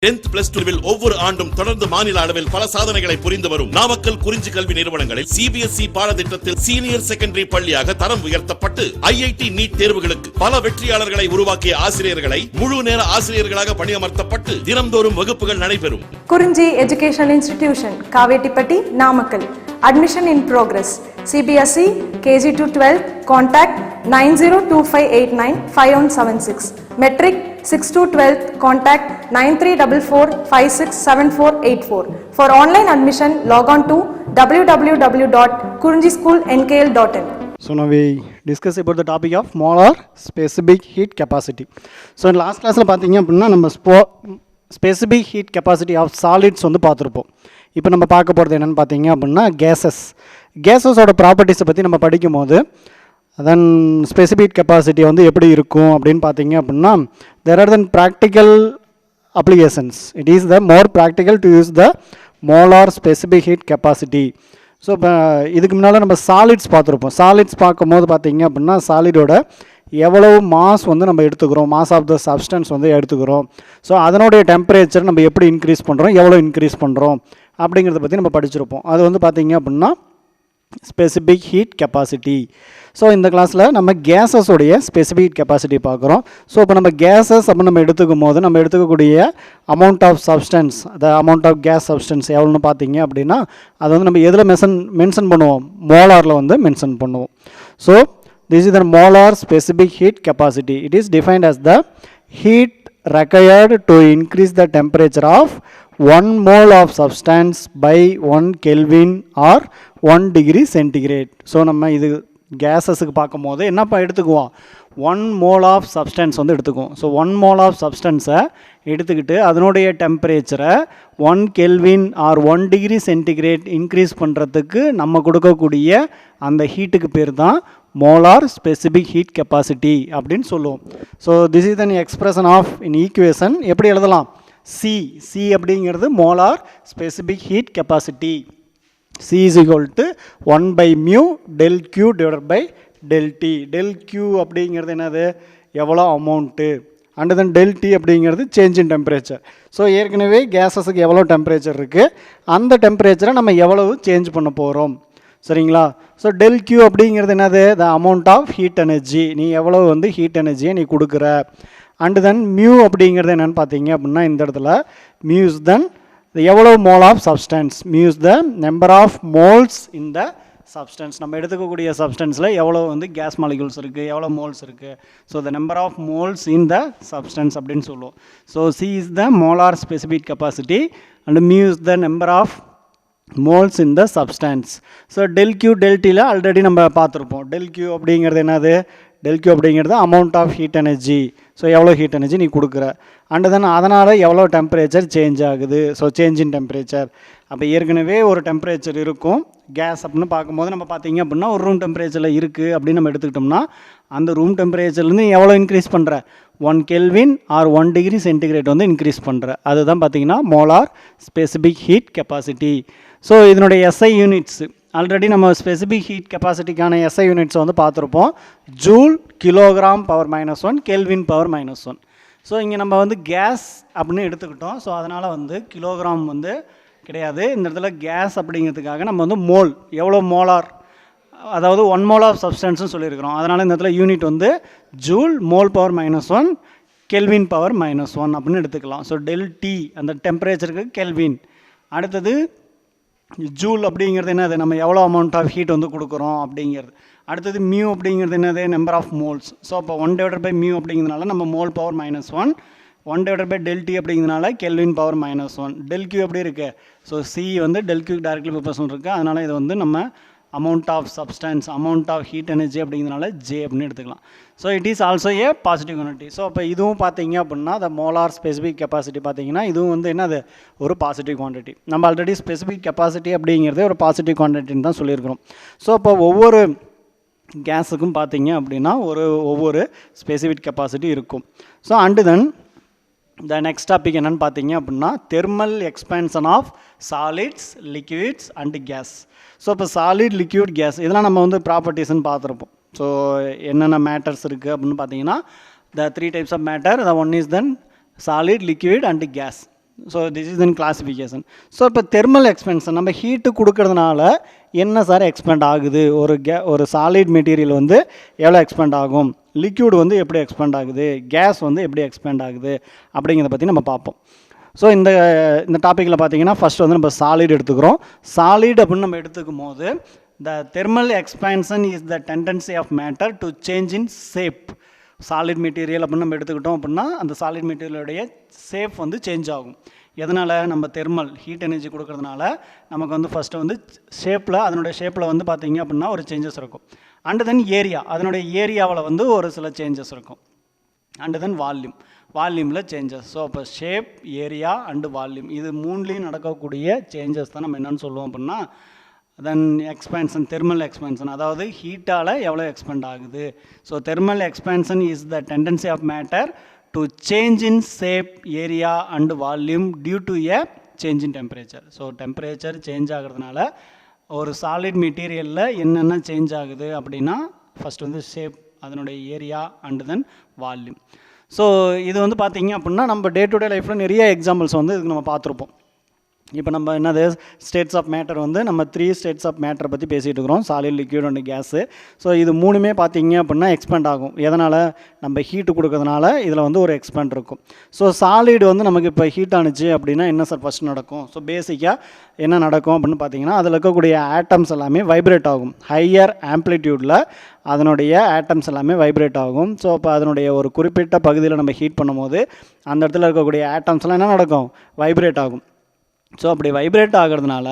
10th plus 2 ஒவ்வொரு ஆண்டும் தொடர்ந்து மாநில அளவில் பல சாதனைகளை புரிந்து வரும் நாமக்கல் குறிஞ்சி கல்வி நிறுவனங்களில் சிபிஎஸ்இ பாடத்திட்டத்தில் சீனியர் செகண்டரி பள்ளியாக தரம் உயர்த்தப்பட்டு ஐஐடி நீட் தேர்வுகளுக்கு பல வெற்றியாளர்களை உருவாக்கிய ஆசிரியர்களை முழு நேர ஆசிரியர்களாக பணியமர்த்தப்பட்டு தினம்தோறும் வகுப்புகள் நடைபெறும். குறிஞ்சி educational institution, Kavettipatti, Namakkal. Admission in progress. CBSE KG to 12. Contact 9025895176. Metric 6 to 12. Contact 9344567484. For online admission, log on to www.kurinjischoolnkl.in. So now we discuss about the topic of molar specific heat capacity. So in last class la pathinga appadina நம்ம specific heat capacity of solids வந்து பார்த்துருப்போம். இப்போ நம்ம பார்க்க போகிறது என்னென்னு பார்த்தீங்க அப்படின்னா கேஸஸோட ப்ராப்பர்ட்டிஸை பற்றி நம்ம படிக்கும் போது அதன் ஸ்பெசிஃபிக் கெப்பாசிட்டி வந்து எப்படி இருக்கும் அப்படின்னு பார்த்தீங்க அப்படின்னா there are then practical applications. It is the more practical to use the molar specific heat capacity. So இப்போ இதுக்கு முன்னால் நம்ம சாலிட்ஸ் பார்த்துருப்போம். சாலிட்ஸ் பார்க்கும்போது பார்த்தீங்க அப்படின்னா சாலிடோட எவ்வளவு மாஸ் வந்து நம்ம எடுத்துக்கிறோம், மாஸ் ஆஃப் த சப்ஸ்டன்ஸ் வந்து எடுத்துக்கிறோம். ஸோ அதனுடைய டெம்பரேச்சர் நம்ம எப்படி இன்க்ரீஸ் பண்ணுறோம், எவ்வளோ இன்க்ரீஸ் பண்ணுறோம் அப்படிங்கிறத பற்றி நம்ம படிச்சிருப்போம். அது வந்து பார்த்திங்க அப்படின்னா ஸ்பெசிஃபிக் ஹீட் கெப்பாசிட்டி. ஸோ இந்த கிளாஸில் நம்ம கேஸஸோடைய ஸ்பெசிஃபிக் கெப்பாசிட்டி பார்க்குறோம். ஸோ இப்போ நம்ம கேஸஸ் அப்படின்னு நம்ம எடுத்துக்கும் போது நம்ம எடுத்துக்கக்கூடிய amount of substance, the amount of gas substance எவ்வளோன்னு பார்த்தீங்க அப்படின்னா அது வந்து நம்ம எதில் மென்ஷன் பண்ணுவோம், மோலாரில் வந்து மென்ஷன் பண்ணுவோம். So this is the molar specific heat capacity. It is defined as the heat required to increase the temperature of 1 mole of substance by 1 Kelvin or 1 degree centigrade. So நம்ம இது கேஸஸுக்கு பார்க்கும் போது என்னப்பா எடுத்துக்குவோம், 1 mole of substance வந்து எடுத்துக்குவோம். So 1 mole of substanceஐ எடுத்துக்கிட்டு அதனுடைய டெம்பரேச்சரை 1 Kelvin or 1 degree centigrade increase பண்ணுறதுக்கு நம்ம கொடுக்கக்கூடிய அந்த ஹீட்டுக்கு பேர் தான் மோலார் ஸ்பெசிஃபிக் ஹீட் கெப்பாசிட்டி அப்படின்னு சொல்லுவோம். So this is an expression of in equation எப்படி எழுதலாம், சி அப்படிங்கிறது molar specific heat capacity. C is equal to 1 by mu del Q divided by del T. del Q அப்படிங்கிறது என்னது, எவ்வளோ amount, and then del T அப்படிங்கிறது change in temperature. So ஏற்கனவே கேஸஸுக்கு எவ்வளோ temperature இருக்குது, அந்த டெம்பரேச்சரை நம்ம எவ்வளவு சேஞ்ச் பண்ண போகிறோம், சரிங்களா. ஸோ del Q அப்படிங்கிறது என்னது, the amount of heat energy, நீ எவ்வளோ வந்து ஹீட் எனர்ஜியை நீ கொடுக்குற. அண்ட் தென் மியூ அப்படிங்கிறது என்னென்னு பார்த்தீங்க அப்படின்னா இந்த இடத்துல மியூஸ் தென் எவ்வளோ mole of substance, mu is the number of moles in the substance. நம்ம எடுத்துக்கக்கூடிய சப்ஸ்டன்ஸில் எவ்வளோ வந்து கேஸ் மாலிகூல்ஸ் இருக்குது, எவ்வளோ மோல்ஸ் இருக்குது. So the number of moles in the substance அப்படின்னு சொல்லுவோம். So C is the molar specific capacity and mu is the number of moles in the substance. So del Q del Tல already நம்ம பார்த்துருப்போம். del Q அப்படிங்கிறது என்னது, del Q அப்படிங்கிறது amount of heat energy. So எவ்வளோ heat energy நீ கொடுக்குற, and then அதனால் எவ்வளோ டெம்பரேச்சர் சேஞ்ச் ஆகுது. So change in temperature. அப்போ ஏற்கனவே ஒரு டெம்பரேச்சர் இருக்கும் கேஸ் அப்படின்னு பார்க்கும்போது நம்ம பார்த்தீங்க அப்படின்னா ஒரு ரூம் டெம்பரேச்சரில் இருக்குது அப்படின்னு நம்ம எடுத்துக்கிட்டோம்னா அந்த ரூம் டெம்பரேச்சர்லேருந்து எவ்வளோ இன்க்ரீஸ் பண்ணுற, 1 Kelvin or 1 degree centigrade வந்து இன்க்ரீஸ் பண்ணுற, அதுதான் பார்த்தீங்கன்னா molar specific heat capacity. So இதனுடைய எஸ்ஐ யூனிட்ஸ் ஆல்ரெடி நம்ம ஸ்பெசிஃபிக் ஹீட் கெப்பாசிட்டிக்கான எஸ்ஐ யூனிட்ஸ் வந்து பார்த்துருப்போம். Joule, kilogram power -1, kelvin power -1. So இங்கே நம்ம வந்து கேஸ் அப்படின்னு எடுத்துக்கிட்டோம். ஸோ அதனால் வந்து கிலோகிராம் வந்து கிடையாது, இந்த இடத்துல கேஸ் அப்படிங்கிறதுக்காக நம்ம வந்து மோல், எவ்வளோ மோலார், அதாவது 1 mole ஆஃப் சப்ஸ்டன்ஸ்னு சொல்லியிருக்கிறோம். அதனால் இந்த இடத்துல யூனிட் வந்து joule, mole power -1, kelvin power -1 அப்படின்னு எடுத்துக்கலாம். ஸோ del T அந்த டெம்பரேச்சருக்கு கெல்வின். அடுத்தது ஜூல் அப்படிங்கிறது என்னது, நம்ம எவ்வளோ அமௌண்ட் ஆஃப் ஹீட் வந்து கொடுக்குறோம் அப்படிங்கிறது. அடுத்தது மியூ அப்படிங்கிறது என்னது, நம்பர் ஆஃப் மோல்ஸ். ஸோ அப்போ 1 divided by மியூ அப்படிங்கிறதுனால நம்ம mole power -1, 1 divided by del T அப்படிங்கிறதுனால கெல்வின் பவர் -1. del Q எப்படி இருக்குது, ஸோ சி வந்து del Q டைரக்ட்லி ப்ரொபோர்ஷனல் இருக்குது. அதனால் இது வந்து நம்ம amount of substance, amount of heat energy அப்படிங்கிறதுனால ஜே அப்படின்னு எடுத்துக்கலாம். So it is also a positive quantity. So அப்போ இதுவும் பார்த்தீங்க அப்படின்னா த மோலார் ஸ்பெசிஃபிக் கெப்பாசிட்டி பார்த்தீங்கன்னா இதுவும் வந்து என்னது, ஒரு பாசிட்டிவ் குவான்டிட்டி. நம்ம ஆல்ரெடி ஸ்பெசிஃபிக் கெப்பாசிட்டி அப்படிங்கிறதே ஒரு பாசிட்டிவ் குவான்டிட்டின்னு தான் சொல்லியிருக்கிறோம். ஸோ இப்போ ஒவ்வொரு கேஸுக்கும் பார்த்தீங்க அப்படின்னா ஒவ்வொரு ஸ்பெசிஃபிக் கெப்பாசிட்டி இருக்கும். So and then the next topic என்னென்னு பார்த்தீங்க அப்படின்னா thermal expansion of solids, liquids and gas. So இப்போ சாலிட், லிக்விட், கேஸ் இதெல்லாம் நம்ம வந்து ப்ராப்பர்ட்டிஸ்ன்னு பார்த்துருப்போம். ஸோ என்னென்ன மேட்டர்ஸ் இருக்குது அப்படின்னு பார்த்தீங்கன்னா the three types of matter, the one is then solid, liquid and gas. So this is in classification. So இப்போ தெர்மல் எக்ஸ்பென்ஷன் நம்ம ஹீட்டு கொடுக்கறதுனால என்ன சார் எக்ஸ்பேண்ட் ஆகுது, ஒரு சாலிட் மெட்டீரியல் வந்து எவ்வளோ எக்ஸ்பேண்ட் ஆகும், லிக்யூட் வந்து எப்படி எக்ஸ்பேண்ட் ஆகுது, கேஸ் வந்து எப்படி எக்ஸ்பேண்ட் ஆகுது அப்படிங்கிறத பற்றி நம்ம பார்ப்போம். ஸோ இந்த டாப்பிக்கில் பார்த்தீங்கன்னா ஃபஸ்ட் வந்து நம்ம சாலிட் எடுத்துக்கிறோம். சாலிட் அப்படின்னு நம்ம எடுத்துக்கும் போது the thermal expansion is the tendency of matter to change in shape. Solid material அப்படின்னு நம்ம எடுத்துக்கிட்டோம் அப்படின்னா அந்த சாலிட் மெட்டீரியலுடைய ஷேப் வந்து சேஞ்ச் ஆகும். எதனால்? நம்ம தெர்மல் ஹீட் எனர்ஜி கொடுக்கறதுனால நமக்கு வந்து ஃபஸ்ட்டு வந்து அதனுடைய ஷேப்பில் வந்து பார்த்திங்க அப்படின்னா ஒரு சேஞ்சஸ் இருக்கும். அண்ட் தென் ஏரியா, அதனுடைய ஏரியாவில் வந்து ஒரு சில சேஞ்சஸ் இருக்கும். அண்ட் தென் வால்யூமில் சேஞ்சஸ். ஸோ அப்போ ஷேப், ஏரியா அண்டு வால்யூம், இது மூணுலேயும் நடக்கக்கூடிய சேஞ்சஸ் தான் நம்ம என்னென்னு சொல்லுவோம் அப்படின்னா தென் எக்ஸ்பேன்ஷன், தெர்மல் எக்ஸ்பேன்ஷன். அதாவது ஹீட்டால் எவ்வளோ எக்ஸ்பேண்ட் ஆகுது. So thermal expansion is the tendency of matter to change in shape, area and volume due to a change in temperature. So temperature change ஆகிறதுனால ஒரு சாலிட் மெட்டீரியலில் என்னென்ன சேஞ்ச் ஆகுது அப்படின்னா ஃபஸ்ட் வந்து ஷேப், அதனுடைய area and then volume. So இது வந்து பார்த்திங்க அப்படின்னா நம்ம டே டு டே லைஃப்பில் நிறைய எக்ஸாம்பிள்ஸ் வந்து இதுக்கு நம்ம பார்த்துருப்போம். இப்போ நம்ம என்னது ஸ்டேட்ஸ் ஆஃப் மேட்டர் வந்து நம்ம 3 ஸ்டேட்ஸ் ஆஃப் மேட்டரை பற்றி பேசிகிட்டு இருக்கிறோம், solid, liquid and case. So இது மூணுமே பார்த்திங்க அப்படின்னா எக்ஸ்பேண்ட் ஆகும். எதனால்? நம்ம ஹீட்டு கொடுக்கறதுனால இதில் வந்து ஒரு எக்ஸ்பேண்ட் இருக்கும். ஸோ சாலிட் வந்து நமக்கு இப்போ ஹீட் ஆனிச்சு அப்படின்னா என்ன சார் ஃபஸ்ட் நடக்கும்? ஸோ பேசிக்காக என்ன நடக்கும் அப்படின்னு பார்த்தீங்கன்னா அதில் இருக்கக்கூடிய ஆட்டம்ஸ் எல்லாமே வைப்ரேட் ஆகும். ஹையர் ஆம்ப்ளிடியூடில் அதனுடைய ஆட்டம்ஸ் எல்லாமே வைப்ரேட் ஆகும். ஸோ அப்போ அதனுடைய ஒரு குறிப்பிட்ட பகுதியில் நம்ம ஹீட் பண்ணும்போது அந்த இடத்துல இருக்கக்கூடிய ஆட்டம்ஸ்லாம் என்ன நடக்கும்? வைப்ரேட் ஆகும். ஸோ அப்படி வைப்ரேட் ஆகிறதுனால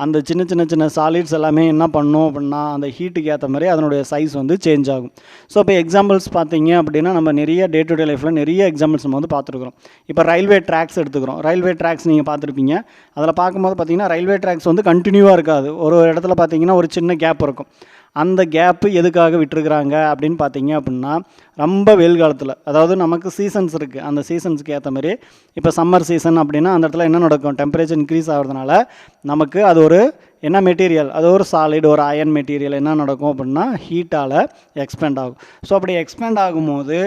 அந்த சின்ன சாலிட்ஸ் எல்லாமே என்ன பண்ணும் அப்படின்னா அந்த ஹீட்டுக்கு ஏற்ற மாதிரி அதனுடைய சைஸ் வந்து சேஞ்ச் ஆகும். ஸோ இப்போ எக்ஸாம்பிள்ஸ் பார்த்தீங்க அப்படின்னா நம்ம நிறைய டே டு டே லைஃப்பில் நிறைய எக்ஸாம்பிள்ஸ் நம்ம வந்து பார்த்துருக்குறோம். இப்போ ரயில்வே ட்ராக்ஸ் எடுத்துக்கிறோம். ரயில்வே ட்ராக்ஸ் நீங்கள் பார்த்துருப்பீங்க. அதில் பார்க்கும்போது பார்த்தீங்கன்னா ரயில்வே ட்ராக்ஸ் வந்து கண்டினியூவாக இருக்காது. ஒரு இடத்துல பார்த்தீங்கன்னா ஒரு சின்ன கேப் இருக்கும். அந்த கேப்பு எதுக்காக விட்டுருக்குறாங்க அப்படின்னு பார்த்தீங்க அப்படின்னா ரொம்ப வெயில் காலத்தில், அதாவது நமக்கு சீசன்ஸ் இருக்குது, அந்த சீசன்ஸுக்கு ஏற்ற மாதிரி இப்போ சம்மர் சீசன் அப்படின்னா அந்த இடத்துல என்ன நடக்கும்? டெம்பரேச்சர் இன்க்ரீஸ் ஆகிறதுனால நமக்கு அது ஒரு என்ன மெட்டீரியல், அது ஒரு சாலிட், ஒரு அயன் மெட்டீரியல் என்ன நடக்கும் அப்படின்னா ஹீட்டால் எக்ஸ்பேண்ட் ஆகும். ஸோ அப்படி எக்ஸ்பேண்ட் ஆகும்போது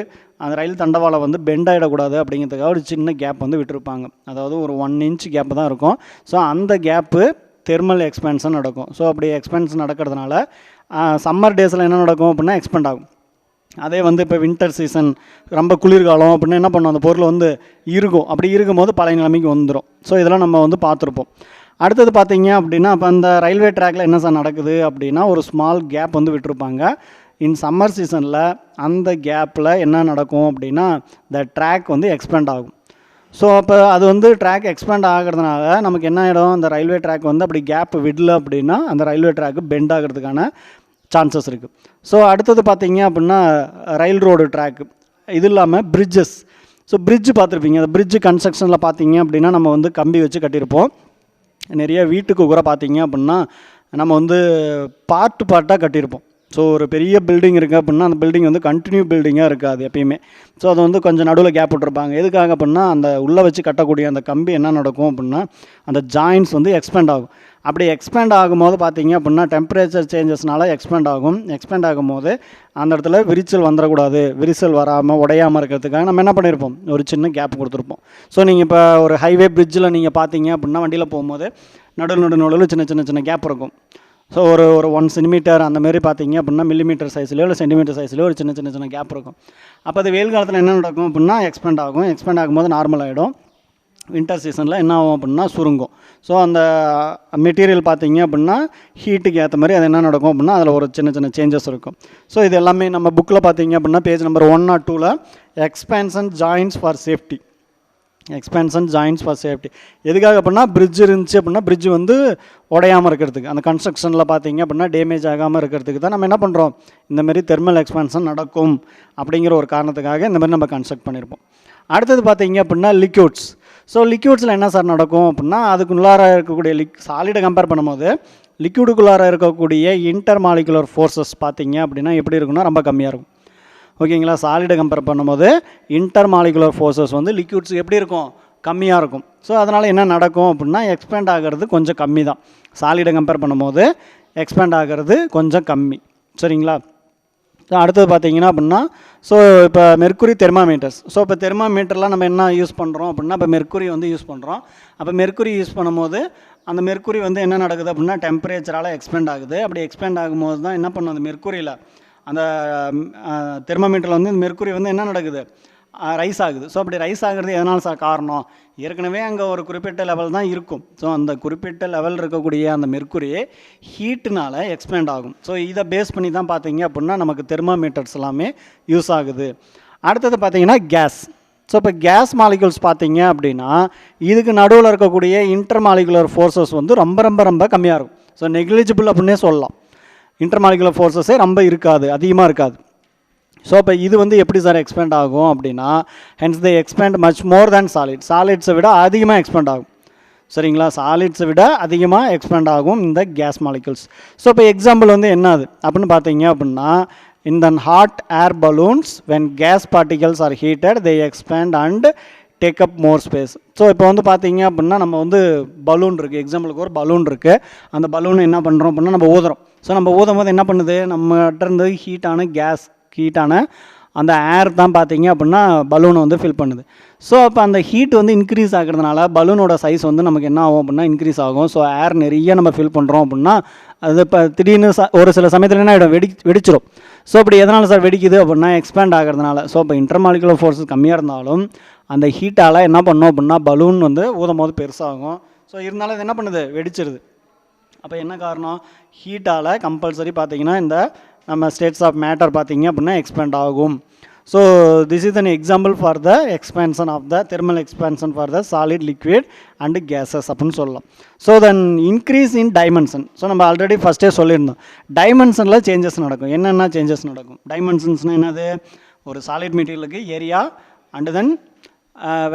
அந்த ரயில் தண்டவாளம் வந்து பெண்ட் ஆகிடக்கூடாது அப்படிங்கிறதுக்காக ஒரு சின்ன கேப் வந்து விட்டுருப்பாங்க. அதாவது ஒரு 1 இன்ச் கேப்பு தான் இருக்கும். ஸோ அந்த கேப்பு தெர்மல் எக்ஸ்பேன்ஷன் நடக்கும். ஸோ அப்படி எக்ஸ்பேன்ஷன் நடக்கிறதுனால சம்மர் டேஸில் என்ன நடக்கும் அப்படின்னா எக்ஸ்பேண்ட் ஆகும். அதே வந்து இப்போ வின்டர் சீசன், ரொம்ப குளிர்காலம் அப்படின்னா என்ன பண்ணும்? அந்த பொருள் வந்து இருக்கும். அப்படி இருக்கும்போது பழைய நிலைமைக்கு வந்துடும். ஸோ இதெல்லாம் நம்ம வந்து பார்த்துருப்போம். அடுத்தது பார்த்தீங்க அப்படின்னா இப்போ அந்த ரயில்வே ட்ராக்கில் என்ன சார் நடக்குது அப்படின்னா ஒரு ஸ்மால் கேப் வந்து விட்டுருப்பாங்க. இன் சம்மர் சீசனில் அந்த கேப்பில் என்ன நடக்கும் அப்படின்னா இந்த ட்ராக் வந்து எக்ஸ்பேண்ட் ஆகும். ஸோ அப்போ அது வந்து ட்ராக் எக்ஸ்பேண்ட் ஆகிறதுனால நமக்கு என்ன ஆகிடும்? அந்த ரயில்வே ட்ராக் வந்து அப்படி கேப் விடல அப்படின்னா அந்த ரயில்வே ட்ராக்கு பெண்ட் ஆகிறதுக்கான சான்சஸ் இருக்குது. ஸோ அடுத்தது பார்த்தீங்க அப்படின்னா ரயில் ரோடு ட்ராக்கு, இது இல்லாமல் பிரிட்ஜஸ். ஸோ பிரிட்ஜ் பார்த்துருப்பீங்க. அந்த பிரிட்ஜ் கன்ஸ்ட்ரக்ஷனில் பார்த்தீங்க அப்படின்னா நம்ம வந்து கம்பி வச்சு கட்டியிருப்போம். நிறைய வீட்டுக்கு கூட பார்த்தீங்க அப்படின்னா நம்ம வந்து பார்ட்டாக கட்டியிருப்போம். ஸோ ஒரு பெரிய பில்டிங் இருக்குது அப்படின்னா அந்த பில்டிங் வந்து கண்டினியூ பில்டிங்காக இருக்காது எப்பயுமே. ஸோ அது வந்து கொஞ்சம் நடுவில் கேப் விட்டுருப்பாங்க. எதுக்காக அப்படின்னா அந்த உள்ளே வச்சு கட்டக்கூடிய அந்த கம்பி என்ன நடக்கும் அப்படின்னா அந்த ஜாயின்ஸ் வந்து எக்ஸ்பேண்ட் ஆகும். அப்படி எக்ஸ்பேண்ட் ஆகும்போது பார்த்தீங்க அப்படின்னா டெம்பரேச்சர் சேஞ்சஸ்னால எக்ஸ்பேண்ட் ஆகும். எக்ஸ்பேண்ட் ஆகும்போது அந்த இடத்துல விரிசல் வந்துடக்கூடாது, விரிசல் வராமல் உடையாமல் இருக்கிறதுக்காக நம்ம என்ன பண்ணியிருப்போம்? ஒரு சின்ன கேப் கொடுத்துருப்போம். ஸோ நீங்கள் இப்போ ஒரு ஹைவே பிரிட்ஜில் நீங்கள் பார்த்தீங்க அப்படின்னா வண்டியில் போகும்போது நடுவில் சின்ன கேப் இருக்கும். ஸோ ஒரு 1 சென்டிமீட்டர் அந்த மாதிரி பார்த்தீங்க அப்படின்னா மில்லிமீட்டர் சைஸ்லையோ இல்லை சென்டிமீட்டர் சைஸ்லையோ ஒரு சின்ன கேப் இருக்கும். அப்போ அது வெயில் காலத்தில் என்ன நடக்கும் அப்படின்னா எக்ஸ்பேண்ட் ஆகும். எக்ஸ்பேண்ட் ஆகும்போது நார்மல் ஆகிடும். வின்டர் சீசனில் என்ன ஆகும் அப்படின்னா சுருங்கும். ஸோ அந்த மெட்டீரியல் பார்த்தீங்க அப்படின்னா ஹீட்டுக்கு ஏற்ற மாதிரி அது என்ன நடக்கும் அப்படின்னா அதில் ஒரு சின்ன சேஞ்சஸ் இருக்கும். ஸோ இது எல்லாமே நம்ம புக்கில் பார்த்தீங்க அப்படின்னா page number 102 expansion joints for safety. Expansion joints for safety எதுக்காக அப்படின்னா பிரிட்ஜ் இருந்துச்சு அப்படின்னா பிரிட்ஜ் வந்து உடையாமல் இருக்கிறதுக்கு, அந்த கன்ஸ்ட்ரக்ஷனில் பார்த்தீங்க அப்படின்னா டேமேஜ் ஆகாமல் இருக்கிறதுக்கு தான் நம்ம என்ன பண்ணுறோம்? இந்தமாரி தெர்மல் எக்ஸ்பேன்ஷன் நடக்கும் அப்படிங்கிற ஒரு காரணத்துக்காக இந்த மாதிரி நம்ம கன்ஸ்ட்ரக்ட் பண்ணியிருப்போம். அடுத்தது பார்த்தீங்க அப்படின்னா லிக்யூட்ஸ். ஸோ லிக்யூட்ஸில் என்ன சார் நடக்கும் அப்படின்னா அதுக்குள்ளார இருக்கக்கூடிய சாலிடை கம்பேர் பண்ணும்போது லிக்யூடுக்குள்ளார இருக்கக்கூடிய இன்டர் மாலிகுலர் ஃபோர்ஸஸ் பார்த்தீங்க அப்படின்னா எப்படி இருக்குன்னா ரொம்ப கம்மியாக இருக்கும். ஓகேங்களா? சாலிடை கம்பேர் பண்ணும்போது இன்டர் மாலிகுலர் ஃபோர்ஸஸ் வந்து லிக்யூட்ஸ் எப்படி இருக்கும்? கம்மியாக இருக்கும். ஸோ அதனால் என்ன நடக்கும் அப்படின்னா எக்ஸ்பேண்ட் ஆகிறது கொஞ்சம் கம்மி தான். சாலிடை கம்பேர் பண்ணும்போது எக்ஸ்பேண்ட் ஆகிறது கொஞ்சம் கம்மி. சரிங்களா? அடுத்தது பார்த்தீங்கன்னா அப்படின்னா ஸோ இப்போ மெர்க்குரி தெர்மாமீட்டர்ஸ். ஸோ இப்போ தெர்மாமீட்டர்லாம் நம்ம என்ன யூஸ் பண்ணுறோம் அப்படின்னா இப்போ மெர்க்குரி வந்து யூஸ் பண்ணுறோம். அப்போ மெர்க்குரி யூஸ் பண்ணும்போது அந்த மெர்க்குரி வந்து என்ன நடக்குது அப்படின்னா டெம்பரேச்சரால் எக்ஸ்பேண்ட் ஆகுது. அப்படி எக்ஸ்பேண்ட் ஆகும்போது தான் என்ன பண்ணும் அந்த மெர்க்குரியில் அந்த தெர்மாமீட்டரில் வந்து மெர்க்குரி வந்து என்ன நடக்குது ரைஸ் ஆகுது. ஸோ அப்படி ரைஸ் ஆகிறது எதனால் சார் காரணம்? ஏற்கனவே அங்கே ஒரு குறிப்பிட்ட லெவல் தான் இருக்கும். ஸோ அந்த குறிப்பிட்ட லெவல் இருக்கக்கூடிய அந்த மெர்க்குரி ஹீட்டுனால் எக்ஸ்பேண்ட் ஆகும். ஸோ இதை பேஸ் பண்ணி தான் பார்த்தீங்க அப்படின்னா நமக்கு தெர்மாமீட்டர்ஸ் எல்லாமே யூஸ் ஆகுது. அடுத்தது பார்த்தீங்கன்னா கேஸ். ஸோ இப்போ கேஸ் மாலிகுல்ஸ் பார்த்தீங்க அப்படின்னா இதுக்கு நடுவில் இருக்கக்கூடிய இன்டர் மாலிகுலர் ஃபோர்ஸஸ் வந்து ரொம்ப ரொம்ப ரொம்ப கம்மியாக இருக்கும். ஸோ நெக்லிஜிபிள் அப்படின்னே சொல்லலாம். இன்டர் மாலிகுலர் ஃபோர்ஸஸே ரொம்ப இருக்காது, அதிகமாக இருக்காது. ஸோ இப்போ இது வந்து எப்படி சார் எக்ஸ்பேண்ட் ஆகும் அப்படின்னா hence they expand much more than சாலிட்ஸை விட அதிகமாக எக்ஸ்பேண்ட் ஆகும். சரிங்களா, சாலிட்ஸை விட அதிகமாக எக்ஸ்பேண்ட் ஆகும் இந்த கேஸ் மாலிகுல்ஸ். ஸோ இப்போ எக்ஸாம்பிள் வந்து என்னது அப்படின்னு பார்த்தீங்க அப்படின்னா in the hot air balloons when gas particles are heated they expand and take up more space. So இப்போ வந்து பார்த்தீங்க அப்படின்னா நம்ம வந்து பலூன் இருக்குது, எக்ஸாம்பிளுக்கு ஒரு பலூன் இருக்குது. அந்த பலூன் என்ன பண்ணுறோம் அப்படின்னா நம்ம ஊதுறோம். ஸோ நம்ம ஊதும் போது என்ன பண்ணுது, நம்மகிட்ட இருந்து ஹீட்டான அந்த ஏர் தான் பார்த்தீங்க அப்படின்னா பலூனை வந்து ஃபில் பண்ணுது. ஸோ அப்போ அந்த ஹீட் வந்து இன்க்ரீஸ் ஆகிறதுனால பலூனோட சைஸ் வந்து நமக்கு என்ன ஆகும் அப்படின்னா இன்க்ரீஸ் ஆகும். ஸோ ஏர் நிறைய நம்ம ஃபில் பண்ணுறோம் அப்படின்னா அது இப்போ திடீர்னு ஒரு சில சமயத்தில் என்ன ஆகிடும், வெடிச்சிடும். ஸோ அப்படி எதனால் சார் வெடிக்குது அப்படின்னா எக்ஸ்பேண்ட் ஆகிறதுனால. ஸோ இப்போ இன்டர்மாலிகுலர் ஃபோர்ஸஸ் கம்மியாக இருந்தாலும் அந்த ஹீட்டால் என்ன பண்ணோம் அப்படின்னா பலூன் வந்து ஊதும் போது பெருசாகும். ஸோ இருந்தாலும் இது என்ன பண்ணுது, வெடிச்சிருது. அப்போ என்ன காரணம், ஹீட்டால் கம்பல்சரி பார்த்தீங்கன்னா இந்த நம்ம ஸ்டேட்ஸ் ஆஃப் மேட்டர் பார்த்தீங்க அப்படின்னா எக்ஸ்பேண்ட் ஆகும். So this is an example for the expansion of the thermal expansion for the solid liquid and gases அப்படின்னு சொல்லலாம். So then increase in dimension. So நம்ம ஆல்ரெடி ஃபஸ்ட்டே சொல்லியிருந்தோம் டைமென்ஷனில் சேஞ்சஸ் நடக்கும். என்னென்ன சேஞ்சஸ் நடக்கும், டைமென்ஷன்ஸ்னால் என்னது, ஒரு சாலிட் மெட்டீரியலுக்கு ஏரியா அண்டு தென்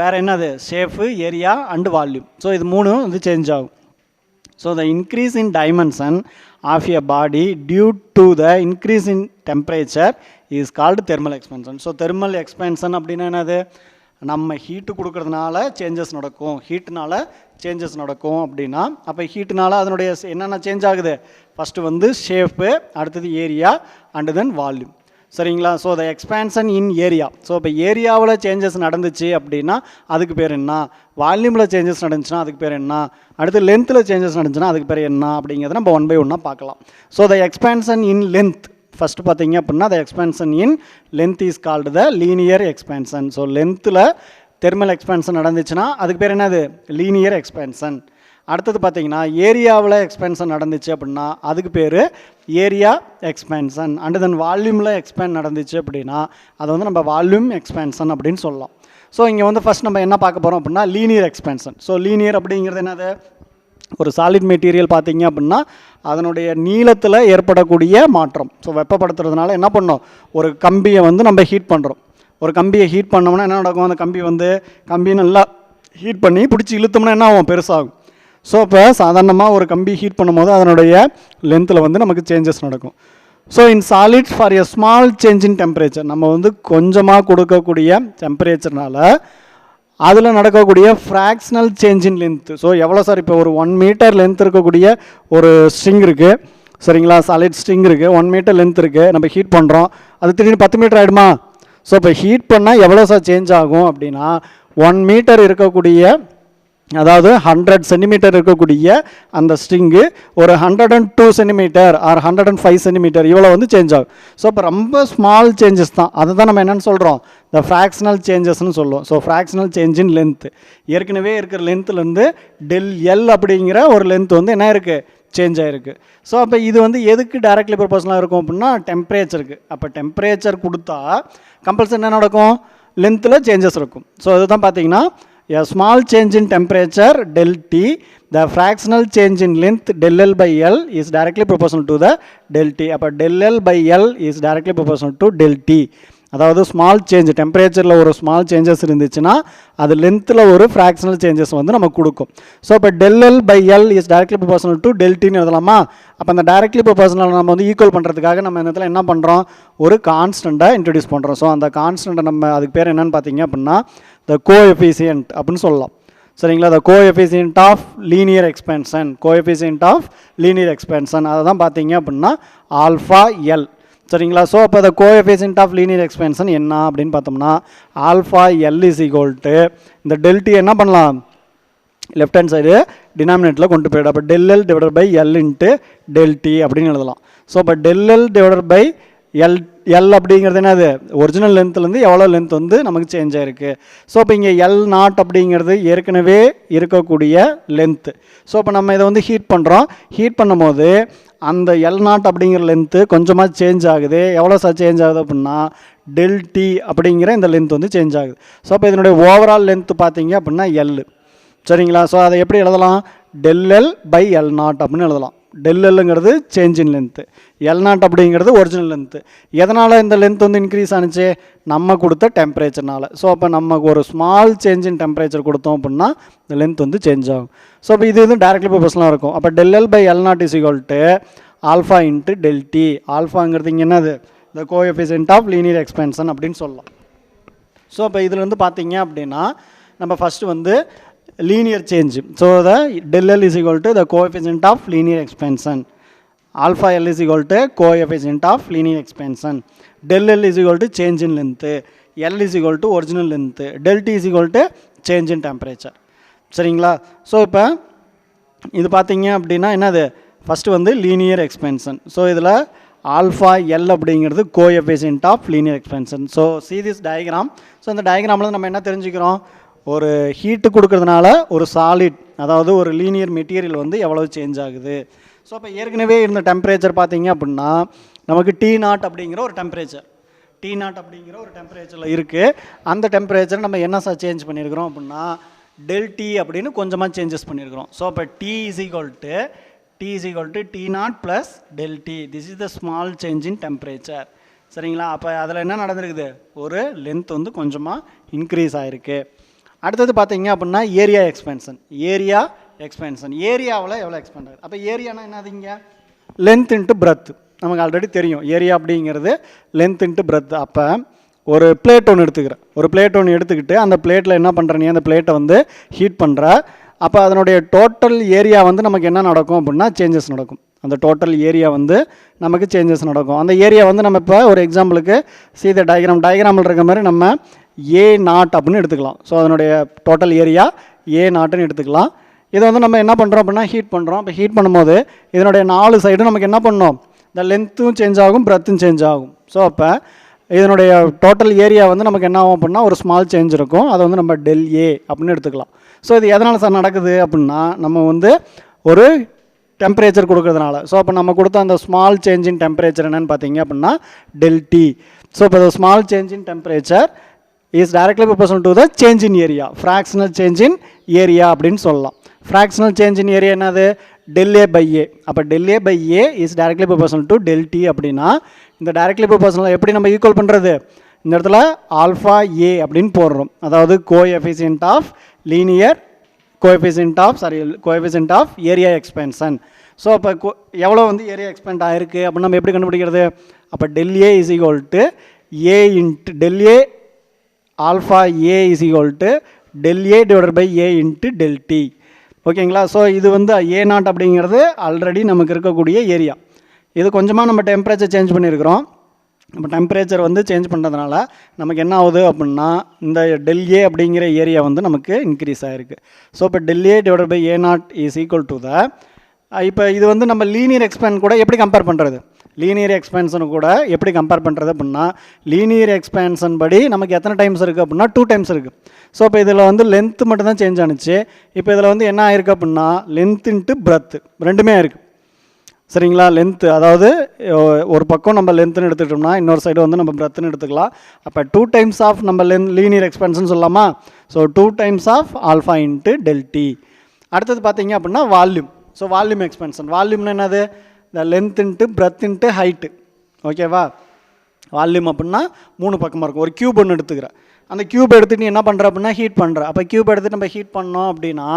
வேறு என்னது shape, area and volume. So இது மூணும் வந்து சேஞ்ச் ஆகும். So the increase in dimension of a body due to the increase in temperature is called thermal expansion. So thermal expansion அப்படின்னா என்னது, நம்ம ஹீட்டு கொடுக்கறதுனால சேஞ்சஸ் நடக்கும், ஹீட்னால சேஞ்சஸ் நடக்கும் அப்படின்னா அப்போ ஹீட்னால அதனுடைய என்னென்ன சேஞ்ச் ஆகுது, ஃபஸ்ட்டு வந்து ஷேப்பு, அடுத்தது ஏரியா அண்டு தென் வால்யூம். சரிங்களா. So the expansion in area. So இப்போ ஏரியாவில் சேஞ்சஸ் நடந்துச்சு அப்படின்னா அதுக்கு பேர் என்ன, வால்யூமில் சேஞ்சஸ் நடந்துச்சுன்னா அதுக்கு பேர் என்ன, அடுத்து லென்த்தில் சேஞ்சஸ் நடந்துச்சுன்னா அதுக்கு பேர் என்ன அப்படிங்கிறத நம்ம 1 by 1 பார்க்கலாம். So the expansion in length first பார்த்தீங்க அப்படின்னா the expansion in length is called the linear expansion. So லென்த்தில் தெர்மல் எக்ஸ்பேன்ஷன் நடந்துச்சுன்னா அதுக்கு பேர் என்னது, லீனியர் எக்ஸ்பேன்ஷன். அடுத்தது பார்த்தீங்கன்னா ஏரியாவில் எக்ஸ்பேன்ஷன் நடந்துச்சு அப்படின்னா அதுக்கு பேர் ஏரியா எக்ஸ்பேன்ஷன். அண்ட் தென் வால்யூமில் எக்ஸ்பேண்ட் நடந்துச்சு அப்படின்னா அதை வந்து நம்ம வால்யூம் எக்ஸ்பேன்ஷன் அப்படின்னு சொல்லலாம். ஸோ இங்கே வந்து ஃபஸ்ட் நம்ம என்ன பார்க்க போகிறோம் அப்படின்னா லீனியர் எக்ஸ்பேன்ஷன். ஸோ லீனியர் அப்படிங்கிறது என்னது, ஒரு சாலிட் மெட்டீரியல் பார்த்தீங்க அப்படின்னா அதனுடைய நீளத்தில் ஏற்படக்கூடிய மாற்றம். ஸோ வெப்பப்படுத்துறதுனால என்ன பண்ணோம், ஒரு கம்பியை வந்து நம்ம ஹீட் பண்ணுறோம். ஒரு கம்பியை ஹீட் பண்ணோம்னா என்ன நடக்கும், அந்த கம்பி நல்லா ஹீட் பண்ணி பிடிச்சி இழுத்தோம்னா என்ன ஆகும், பெருசாகும். ஸோ இப்போ சாதாரணமாக ஒரு கம்பி ஹீட் பண்ணும்போது அதனுடைய லென்த்தில் வந்து நமக்கு சேஞ்சஸ் நடக்கும். So in solids for a small change in temperature, நம்ம வந்து கொஞ்சமாக கொடுக்கக்கூடிய டெம்பரேச்சர்னால அதில் நடக்கக்கூடிய fractional change in length. So எவ்வளோ சார், இப்போ ஒரு 1 மீட்டர் லென்த் இருக்கக்கூடிய ஒரு ஸ்ட்ரிங் இருக்குது, சரிங்களா, சாலிட் ஸ்ட்ரிங் இருக்குது, 1 மீட்டர் லென்த் இருக்குது, நம்ம ஹீட் பண்ணுறோம், அது திடீர்னு 10 மீட்டர் ஆகிடுமா. ஸோ இப்போ ஹீட் பண்ணால் எவ்வளோ சார் சேஞ்ச் ஆகும் அப்படின்னா 1 மீட்டர் இருக்கக்கூடிய, அதாவது 100 சென்டிமீட்டர் இருக்கக்கூடிய அந்த ஸ்ட்ரிங்கு ஒரு 102 சென்டிமீட்டர் ஆர் 105 சென்டிமீட்டர் இவ்வளோ வந்து சேஞ்ச் ஆகும். ஸோ இப்போ ரொம்ப ஸ்மால் சேஞ்சஸ் தான், அதை தான் நம்ம என்னென்னு சொல்கிறோம், இந்த ஃப்ராக்ஷனல் சேஞ்சஸ்ன்னு சொல்லுவோம். So fractional change in length, ஏற்கனவே இருக்கிற லென்த்துலேருந்து ΔL அப்படிங்கிற ஒரு லென்த் வந்து என்ன இருக்குது, சேஞ்ச் ஆகிருக்கு. ஸோ அப்போ இது வந்து எதுக்கு டைரக்ட்லி ப்ரொபோஷனலாக இருக்கும் அப்படின்னா டெம்பரேச்சருக்கு. அப்போ டெம்பரேச்சர் கொடுத்தா கம்பல்சரி என்ன நடக்கும், லென்த்தில் சேஞ்சஸ் இருக்கும். ஸோ அதுதான் பார்த்தீங்கன்னா a small change in temperature del T, the fractional change in length del L by L is directly proportional to the del T. அப்போ del L by L is directly proportional to del T. அதாவது small change டெம்பரேச்சரில் ஒரு small changes இருந்துச்சுன்னா அது லென்த்தில் ஒரு fractional changes வந்து நமக்கு கொடுக்கும். ஸோ இப்போ ΔL by L is directly proportional to del T ன்னு எழுதலாமா. அப்போ அந்த டைரக்ட்லி ப்ரொபோஷனல் நம்ம வந்து ஈக்குவல் பண்ணுறதுக்காக நம்ம இந்த இடத்துல என்ன பண்ணுறோம், ஒரு கான்ஸ்டண்ட்டை இன்ட்ரடியூஸ் பண்ணுறோம். ஸோ அந்த கான்ஸ்டண்ட்டை நம்ம அதுக்கு பேர் என்னென்னு பார்த்தீங்க அப்படின்னா த கோஎஃபிஷியன்ட் அப்படின்னு சொல்லலாம். சரிங்களா, the coefficient of linear expansion, coefficient of linear expansion அதை தான் பார்த்தீங்க அப்படின்னா ஆல்ஃபா எல். சரிங்களா. ஸோ அப்போ the coefficient of linear expansion என்ன அப்படின்னு பார்த்தோம்னா alpha L is equal to இந்த டெல்டி என்ன பண்ணலாம், லெஃப்ட் ஹேண்ட் சைடு டினாமினேட்டில் கொண்டு போயிடும். அப்போ del L divided by L into del T அப்படின்னு எழுதலாம். ஸோ அப்போ del L divided by L அப்படிங்கிறது என்னது, ஒரிஜினல் லென்த்லேருந்து எவ்வளோ லென்த் வந்து நமக்கு சேஞ்ச் ஆகிருக்கு. ஸோ இப்போ இங்கே L0 அப்படிங்கிறது ஏற்கனவே இருக்கக்கூடிய லென்த்து. ஸோ இப்போ நம்ம இதை வந்து ஹீட் பண்ணுறோம். ஹீட் பண்ணும்போது அந்த L0 அப்படிங்கிற லென்த்து கொஞ்சமாக சேஞ்ச் ஆகுது. எவ்வளோ சார் சேஞ்ச் ஆகுது அப்படின்னா del T அப்படிங்கிற இந்த லென்த் வந்து சேஞ்ச் ஆகுது. ஸோ அப்போ இதனுடைய ஓவரால் லென்த்து பார்த்தீங்க அப்படின்னா L. சரிங்களா. ஸோ அதை எப்படி எழுதலாம், del L பை L0 அப்படின்னு எழுதலாம். del Lங்கிறது சேஞ்ச் இன் லென்த்து, L0 அப்படிங்கிறது ஒரிஜினல் லென்த்து. எதனால் இந்த லென்த் வந்து இன்க்ரீஸ் ஆனிச்சு, நம்ம கொடுத்த டெம்பரேச்சர்னால. ஸோ அப்போ நமக்கு ஒரு ஸ்மால் சேஞ்ச் இன் டெம்பரேச்சர் கொடுத்தோம் அப்படின்னா இந்த லென்த் வந்து சேஞ்ச் ஆகும். ஸோ அப்போ இது வந்து டைரக்ட்லி ப்ரொபோஷனலாக இருக்கும். அப்போ del L பை L0 is equal to alpha into del T. ஆல்ஃபாங்கிறது இங்கே என்னது, the coefficient of linear expansion அப்படின்னு சொல்லலாம். ஸோ இப்போ இதில் வந்து பார்த்தீங்க அப்படின்னா நம்ம ஃபஸ்ட்டு வந்து linear change. So the del L is equal to the coefficient of linear expansion. Alpha L is equal to coefficient of linear expansion. Del L is equal to change in length. L is equal to original length. Del T is equal to change in temperature. சரிங்களா. So இப்போ இது பார்த்தீங்க அப்படின்னா என்னது, first வந்து linear expansion. So இதில் alpha L அப்படிங்கிறது coefficient of linear expansion. So see this diagram. So இந்த டயக்ராமில் நம்ம என்ன தெரிஞ்சுக்கிறோம், ஒரு ஹீட்டு கொடுக்கறதுனால ஒரு சாலிட், அதாவது ஒரு லீனியர் மெட்டீரியல் வந்து எவ்வளோ சேஞ்ச் ஆகுது. ஸோ அப்போ ஏற்கனவே இருந்த டெம்பரேச்சர் பார்த்தீங்க அப்படின்னா நமக்கு T0 அப்படிங்கிற ஒரு டெம்பரேச்சர், T0 அப்படிங்கிற ஒரு டெம்பரேச்சரில் இருக்குது. அந்த டெம்பரேச்சர் நம்ம என்ன சார் சேஞ்ச் பண்ணியிருக்கிறோம் அப்படின்னா del T அப்படின்னு கொஞ்சமாக சேஞ்சஸ் பண்ணியிருக்கிறோம். ஸோ அப்போ T is equal to T0 plus del T. This is the small change in temperature. சரிங்களா. அப்போ அதில் என்ன நடந்திருக்குது, ஒரு லென்த் வந்து கொஞ்சமாக இன்க்ரீஸ் ஆகிருக்கு. அடுத்தது பார்த்தீங்க அப்படின்னா ஏரியா எக்ஸ்பென்ஷன். ஏரியாவில் எவ்வளோ எக்ஸ்பெண்ட் ஆகுது. அப்போ ஏரியானா என்னதுங்க, லென்த் இன்ட்டு பிரெத். நமக்கு ஆல்ரெடி தெரியும் ஏரியா அப்படிங்கிறது லென்த் இன்ட்டு பிரெத். அப்போ ஒரு பிளேட் ஒன்று எடுத்துக்கிறேன். ஒரு பிளேட் ஒன்று எடுத்துக்கிட்டு அந்த பிளேட்டில் என்ன பண்ணுற, நீ அந்த பிளேட்டை வந்து ஹீட் பண்ணுற. அப்போ அதனுடைய டோட்டல் ஏரியா வந்து நமக்கு என்ன நடக்கும் அப்படின்னா சேஞ்சஸ் நடக்கும். அந்த டோட்டல் ஏரியா வந்து நமக்கு சேஞ்சஸ் நடக்கும். அந்த ஏரியா வந்து நம்ம இப்போ ஒரு எக்ஸாம்பிளுக்கு சீத டயக்ராமில் இருக்க மாதிரி நம்ம A0 அப்படின்னு எடுத்துக்கலாம். ஸோ அதனுடைய டோட்டல் ஏரியா A0ன்னு எடுத்துக்கலாம். இதை வந்து நம்ம என்ன பண்ணுறோம் அப்படின்னா ஹீட் பண்ணுறோம். இப்போ ஹீட் பண்ணும்போது இதனுடைய 4 சைடும் நமக்கு என்ன பண்ணணும், இந்த லென்த்தும் சேஞ்ச் ஆகும், பிரெத்தும் சேஞ்ச் ஆகும். ஸோ அப்போ இதனுடைய டோட்டல் ஏரியா வந்து நமக்கு என்ன ஆகும் அப்படின்னா ஒரு ஸ்மால் சேஞ்ச் இருக்கும். அதை வந்து நம்ம del A அப்படின்னு எடுத்துக்கலாம். ஸோ இது எதனால் சார் நடக்குது அப்படின்னா நம்ம வந்து ஒரு டெம்பரேச்சர் கொடுக்கறதுனால. ஸோ அப்போ நம்ம கொடுத்த அந்த ஸ்மால் சேஞ்ச் இன் டெம்பரேச்சர் என்னென்னு பார்த்தீங்க அப்படின்னா del T. ஸோ இப்போ small change in temperature is directly proportional to the change in area, fractional change in area அப்படின்னு சொல்லலாம். ஃப்ராக்ஷனல் சேஞ்ச் இன் ஏரியா என்னது, del A by A. அப்போ del A by A is directly proportional to del T அப்படின்னா இந்த directly proportional எப்படி நம்ம equal பண்ணுறது, இந்த இடத்துல ஆல்ஃபா ஏ அப்படின்னு போடுறோம். அதாவது கோஎஃபிஷியன்ட் ஆஃப் ஏரியா எக்ஸ்பென்ஷன். ஸோ அப்போ எவ்வளோ வந்து ஏரியா எக்ஸ்பெண்ட் ஆகிருக்கு அப்படின்னு நம்ம எப்படி கண்டுபிடிக்கிறது. அப்போ del A is equal to A into del A alpha A is equal to del A divided by A into del T. ஓகேங்களா. ஸோ இது வந்து A0 அப்படிங்கிறது ஆல்ரெடி நமக்கு இருக்கக்கூடிய ஏரியா. இது கொஞ்சமாக நம்ம டெம்பரேச்சர் சேஞ்ச் பண்ணியிருக்கிறோம். நம்ம டெம்பரேச்சர் வந்து சேஞ்ச் பண்ணுறதுனால நமக்கு என்ன ஆகுது அப்படின்னா இந்த del A அப்படிங்கிற ஏரியா வந்து நமக்கு இன்க்ரீஸ் ஆகிருக்கு. ஸோ இப்போ del A divided by A0 is equal to the, இப்போ இது வந்து நம்ம லீனியர் எக்ஸ்பென்ஷன் கூட எப்படி கம்பேர் பண்ணுறது, லீனியர் எக்ஸ்பென்ஷன் கூட எப்படி கம்பேர் பண்ணுறது அப்படின்னா லீனியர் எக்ஸ்பென்ஷன் படி நமக்கு எத்தனை டைம்ஸ் இருக்குது அப்படின்னா 2 டைம்ஸ் இருக்குது. ஸோ இப்போ இதில் வந்து லென்த்து மட்டும் தான் சேஞ்ச் ஆனிச்சு. இப்போ இதில் வந்து என்ன ஆயிருக்கு அப்படின்னா லென்த் இன்ட்டு பிரெத்து ரெண்டுமே இருக்குது. சரிங்களா. லென்த்து அதாவது ஒரு பக்கம் நம்ம லென்த்துன்னு எடுத்துக்கிட்டோம்னா இன்னொரு சைடு வந்து நம்ம பிரெத்துன்னு எடுத்துக்கலாம். அப்போ 2 டைம்ஸ் ஆஃப் நம்ம லீனியர் எக்ஸ்பென்ஷன் சொல்லலாமா. So 2 times of alpha into del T. அடுத்தது பார்த்தீங்க அப்படின்னா வால்யூம். So volume expansion. வால்யூம்னு என்னது, இந்த length into breadth into height. ஓகேவா. வால்யூம் அப்படின்னா 3 பக்கமாக இருக்கும். ஒரு க்யூப் ஒன்று எடுத்துக்கிறேன். அந்த க்யூப் எடுத்துகிட்டு நீ என்ன பண்ணுற அப்படின்னா ஹீட் பண்ணுற. அப்போ க்யூப் எடுத்துகிட்டு நம்ம ஹீட் பண்ணோம் அப்படின்னா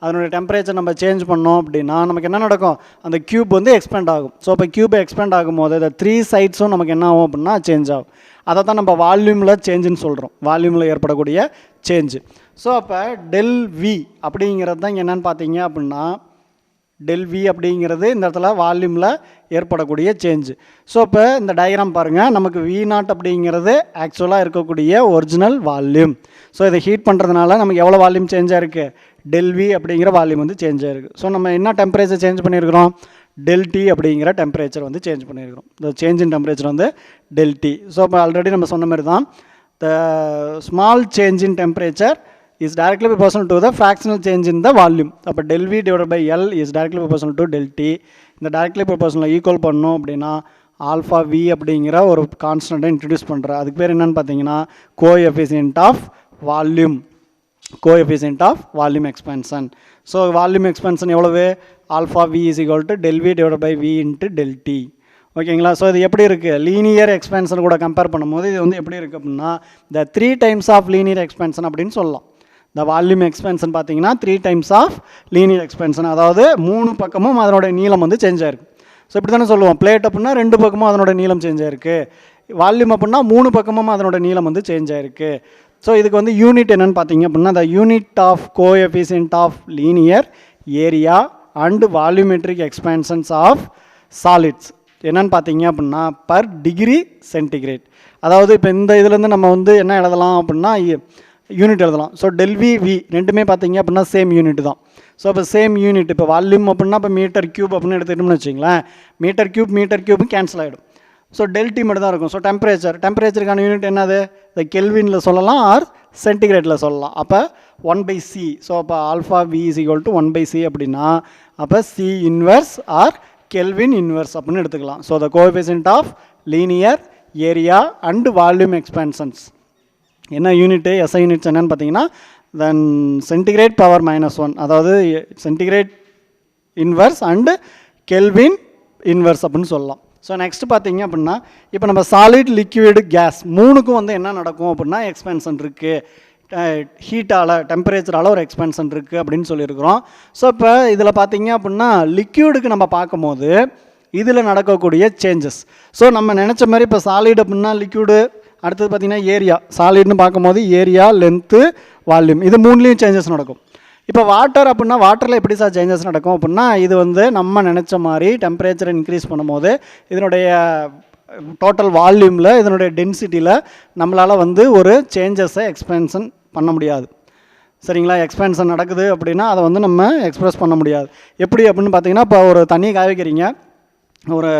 அதனுடைய டெம்பரேச்சர் நம்ம சேஞ்ச் பண்ணோம் அப்படின்னா நமக்கு என்ன நடக்கும், அந்த க்யூப் வந்து எக்ஸ்பெண்ட் ஆகும். ஸோ இப்போ க்யூப் எக்ஸ்பெண்ட் ஆகும்போது இந்த 3 சைட்ஸும் நமக்கு என்ன ஆகும் அப்படின்னா சேஞ்ச் ஆகும். அதை தான் நம்ம வால்யூமில் சேஞ்சுன்னு சொல்கிறோம், வால்யூமில் ஏற்படக்கூடிய சேஞ்சு. ஸோ அப்போ del V அப்படிங்கிறது தான் என்னென்னு பார்த்தீங்க அப்படின்னா டெல் வி அப்படிங்கிறது இந்த இடத்துல வால்யூமில் ஏற்படக்கூடிய சேஞ்சு. ஸோ இப்போ இந்த டயக்ராம் பாருங்கள், நமக்கு V0 அப்படிங்கிறது ஆக்சுவலாக இருக்கக்கூடிய ஒரிஜினல் வால்யூம். ஸோ இதை ஹீட் பண்ணுறதுனால நமக்கு எவ்வளோ வால்யூம் சேஞ்ச் ஆகிருக்கு, டெல் வி அப்படிங்கிற வால்யூம் வந்து சேஞ்ச் ஆகிருக்கு. ஸோ நம்ம என்ன டெம்பரேச்சர் சேஞ்ச் பண்ணியிருக்கிறோம், டெல் டி அப்படிங்கிற டெம்பரேச்சர் வந்து சேஞ்ச் பண்ணியிருக்கிறோம். இந்த சேஞ்ச் இன் டெம்பரேச்சர் வந்து டெல் டி. ஸோ இப்போ ஆல்ரெடி நம்ம சொன்ன மாதிரி தான், the small change in temperature is directly proportional to the fractional change in the volume. அப்போ del V divided by L is directly proportional to del T. இந்த directly proportional equal பண்ணோம் அப்படின்னா alpha V அப்படிங்கிற ஒரு கான்ஸ்டண்ட்டை introduce பண்ணுறேன். அதுக்கு பேர் என்னென்னு பார்த்தீங்கன்னா coefficient of volume, coefficient of volume expansion. So volume expansion எவ்வளவு, alpha V is equal to del V divided by V into del T. ஓகேங்களா. ஸோ இது எப்படி இருக்குது, லீனியர் எக்ஸ்பென்ஷன் கூட கம்பேர் பண்ணும்போது இது வந்து எப்படி இருக்குது அப்படின்னா the 3 times of linear expansion அப்படின்னு சொல்லலாம். இந்த வால்யூம் எக்ஸ்பென்ஷன் பார்த்தீங்கன்னா 3 times ஆஃப் லீனியர் எக்ஸ்பென்ஷன், அதாவது 3 பக்கமும் அதனோட நீளம் வந்து சேஞ்ச் ஆயிருக்கு. ஸோ இப்படி தானே சொல்லுவோம், பிளேட் அப்படின்னா 2 பக்கமும் அதனோட நீளம் சேஞ்ச் ஆயிருக்கு, வால்யூம் அப்படின்னா 3 பக்கமும் அதனோட நீளம் வந்து சேஞ்ச் ஆயிருக்கு. ஸோ இதுக்கு வந்து யூனிட் என்னென்னு பார்த்தீங்க அப்படின்னா the unit of coefficient of linear area and volumetric expansions of solids என்னென்னு பார்த்தீங்க அப்படின்னா பர் டிகிரி சென்டிகிரேட். அதாவது இப்போ இந்த இதுலேருந்து நம்ம வந்து என்ன எழுதலாம் அப்படின்னா யூனிட் எழுதலாம். ஸோ டெல் வி வி ரெண்டுமே பார்த்தீங்க அப்படின்னா சேம் யூனிட் தான். ஸோ இப்போ சேம் யூனிட், இப்போ வால்யூம் அப்படின்னா இப்போ மீட்டர் கியூப் அப்படின்னு எடுத்துக்கிட்டோம்னு வச்சிங்களேன், மீட்டர் கியூப் கேன்சல் ஆகிடும். ஸோ டெல் டி மட்டும் தான் இருக்கும். ஸோ டெம்பரேச்சருக்கான யூனிட் என்னது, இந்த கெல்வினில் சொல்லலாம் ஆர் சென்டிகிரேட்டில் சொல்லலாம். அப்போ 1/c. ஸோ அப்போ alpha V is equal to 1/c அப்படின்னா அப்போ C inverse or kelvin inverse அப்படின்னு எடுத்துக்கலாம். So the coefficient of linear area and volume expansions என்ன யூனிட்டு, எஸ்ஐ யூனிட்ஸ் என்னன்னு பார்த்தீங்கன்னா தென் சென்டிகிரேட் பவர் -1, அதாவது centigrade inverse and kelvin inverse அப்படின்னு சொல்லலாம். ஸோ நெக்ஸ்ட் பார்த்தீங்க அப்படின்னா இப்போ நம்ம சாலிட் லிக்விட் கேஸ் மூணுக்கும் வந்து என்ன நடக்கும் அப்படின்னா எக்ஸ்பென்ஷன் இருக்குது, ஹீட்டால் டெம்பரேச்சரால் ஒரு எக்ஸ்பென்ஷன் இருக்குது அப்படின்னு சொல்லியிருக்கிறோம். ஸோ இப்போ இதில் பார்த்தீங்க அப்படின்னா லிக்யூடுக்கு நம்ம பார்க்கும்போது இதில் நடக்கக்கூடிய சேஞ்சஸ். ஸோ நம்ம நினச்ச மாதிரி இப்போ சாலிட் அப்படின்னா லிக்யூடு, அடுத்தது பார்த்திங்கன்னா ஏரியா, சாலிட்னு பார்க்கும்போது ஏரியா, லென்த்து, வால்யூம், இது மூணுலேயும் சேஞ்சஸ் நடக்கும். இப்போ வாட்டர் அப்படின்னா வாட்டரில் எப்படி சார் சேஞ்சஸ் நடக்கும் அப்படின்னா இது வந்து நம்ம நினச்ச மாதிரி டெம்பரேச்சரை இன்க்ரீஸ் பண்ணும்போது இதனுடைய டோட்டல் வால்யூமில் இதனுடைய டென்சிட்டியில் நம்மளால் வந்து ஒரு சேஞ்சஸை எக்ஸ்பென்ஷன் பண்ண முடியாது. சரிங்களா, எக்ஸ்பென்ஷன் நடக்குது அப்படின்னா அதை வந்து நம்ம எக்ஸ்ப்ரெஸ் பண்ண முடியாது. எப்படி அப்படின்னு பார்த்தீங்கன்னா இப்போ ஒரு தண்ணியை காய வைக்கிறீங்க, ஒரு